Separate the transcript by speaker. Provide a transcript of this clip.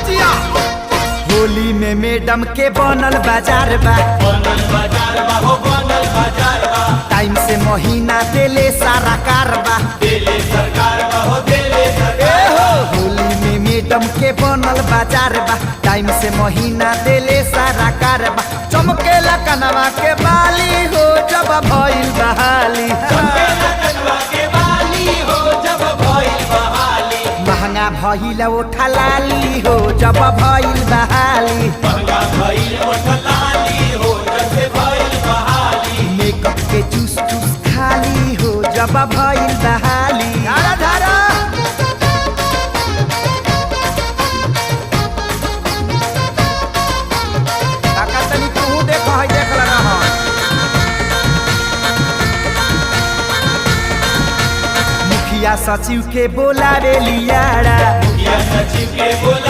Speaker 1: जिया
Speaker 2: होली में मैडम के बनल बाजार बा,
Speaker 1: बनल बाजार बा हो बनल बाजार बा।
Speaker 2: टाइम से महीना देले सारा कारबा।
Speaker 1: देले सरकार बा हो देले सरकार
Speaker 2: ए हो होली में मैडम के बनल बाजार बा, टाइम से महीना देले सारा कारबा। चमकेला कनवा के बाली हो जब भइल बहाली,
Speaker 1: चमकेला कनवा के बाली हो जब भइल बहाली।
Speaker 2: महंगा भइल ओठा लाली हो जब भइल बहाली।
Speaker 1: महंगा भइल ओठ लाली हो जब से भइल बहाली।
Speaker 2: मेकअप के चूस चूस खाली हो जब भइल बहाली। धारा धारा काका तनी तू देख है देख लगा है। मुखिया सचिव के बोलावे लियारा,
Speaker 1: मुखिया सचिव के बोला